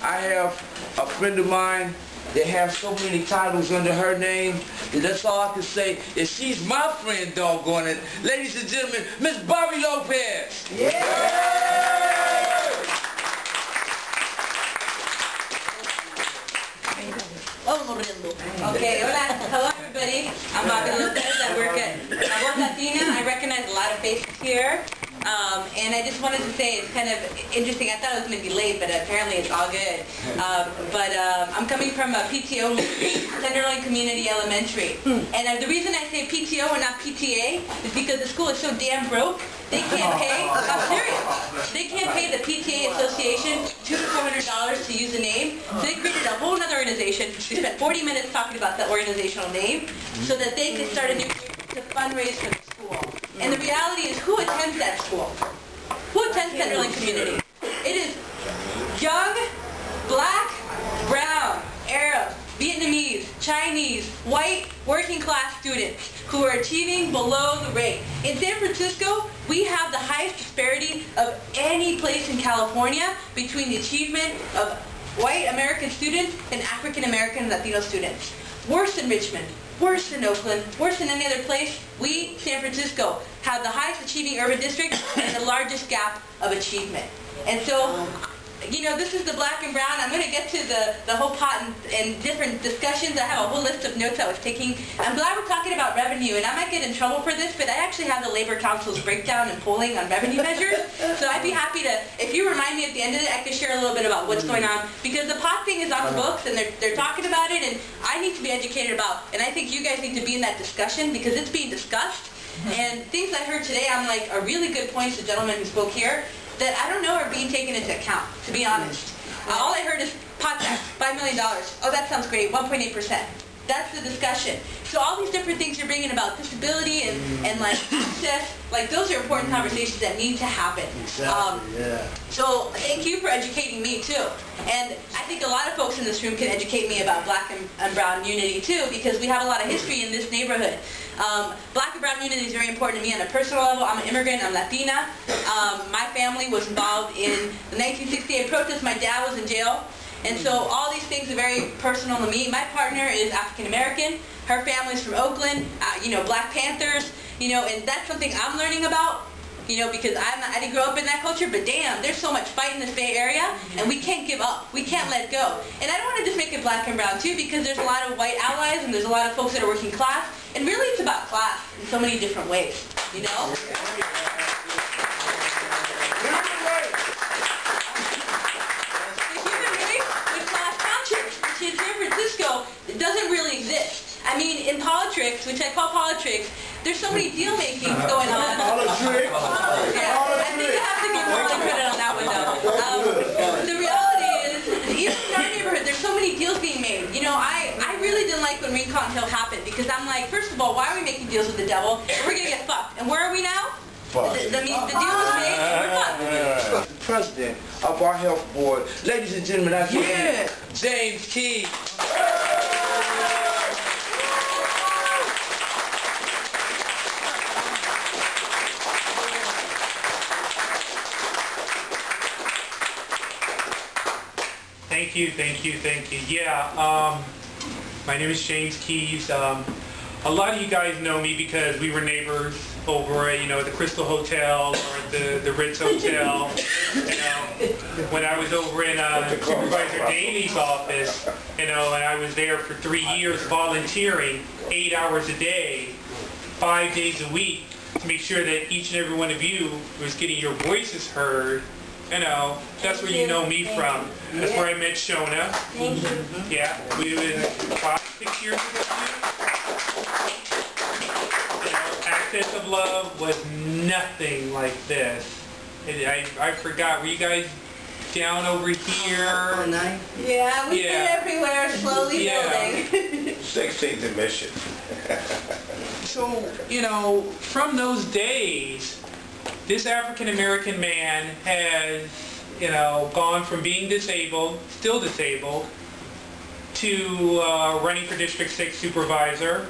I have a friend of mine that has so many titles under her name that that's all I can say is she's my friend, doggone it. Ladies and gentlemen, Miss Bobby Lopez. Okay, hola, hello everybody. I'm Bobby Lopez. I work at Voz Latina. I recognize a lot of faces here. And I just wanted to say it's kind of interesting. I thought it was going to be late, but apparently it's all good. I'm coming from a PTO, Tenderloin Community Elementary. And the reason I say PTO and not PTA is because the school is so damn broke. They can't pay, I'm serious, they can't pay the PTA Association $200 to $400 to use a name. So they created a whole other organization. We spent 40 minutes talking about the organizational name so that they could start a new group to fundraise for the school. And the reality is, who attends that school? Who attends Tenderloin Community? It is young, black, brown, Arab, Vietnamese, Chinese, white, working class students who are achieving below the rate. In San Francisco, we have the highest disparity of any place in California between the achievement of white American students and African American Latino students. Worse than Richmond, worse than Oakland, worse than any other place. We, San Francisco, have the highest achieving urban district and the largest gap of achievement. And so, you know, this is the black and brown. I'm going to get to the whole pot and different discussions. I have a whole list of notes I was taking. I'm glad we're talking about revenue, and I might get in trouble for this, but I actually have the Labor Council's breakdown and polling on revenue measures. So I'd be happy to, if you remind me at the end of it, I could share a little bit about what's going on, because the pot thing is on the books, and they're talking about it, and I need to be educated about, and I think you guys need to be in that discussion because it's being discussed. And things I heard today, I'm like, are really good points, the gentleman who spoke here, that I don't know are being taken into account, to be honest. All I heard is pot tax, $5 million. Oh, that sounds great, 1.8%. That's the discussion. So all these different things you're bringing about disability and like access, like those are important conversations that need to happen. So thank you for educating me too. And I think a lot of folks in this room can educate me about black and brown unity too, because we have a lot of history in this neighborhood. Black and brown unity is very important to me on a personal level. I'm an immigrant, I'm Latina. My family was involved in the 1968 protest. My dad was in jail. And so all these things are very personal to me. My partner is African American. Her family's from Oakland, you know, Black Panthers, you know, and that's something I'm learning about, you know, because I didn't grow up in that culture, but damn, there's so much fight in this Bay Area, and we can't give up. We can't let go. And I don't want to just make it black and brown too, because there's a lot of white allies, and there's a lot of folks that are working class, and really it's about class in so many different ways, you know? In San Francisco, it doesn't really exist. I mean, in politics, which I call politics, there's so many deal makings going on. Politics. Yeah, I think I have to give more credit on that one though. The reality is, even in our neighborhood, there's so many deals being made. You know, I really didn't like when Rincon Hill happened, because I'm like, first of all, why are we making deals with the devil? We're gonna get fucked. And where are we now? The deal was made, and we're fucked. President of our health board, ladies and gentlemen, I give James Keys. Thank you. Yeah, my name is James Keys. A lot of you guys know me because we were neighbors over at, you know, the Crystal Hotel or the Ritz Hotel. You know, when I was over in Supervisor Daly's office, you know, and I was there for 3 years volunteering 8 hours a day, 5 days a week, to make sure that each and every one of you was getting your voices heard. You know, that's where you know me from. That's where I met Shona. Yeah, we were 5-6 years ago. You know, Access of Love was nothing like this. I forgot. Were you guys down over here? Yeah, we've been everywhere, slowly building. 16th admission. So, you know, from those days, this African American man has, you know, gone from being disabled, still disabled, to running for District 6 supervisor.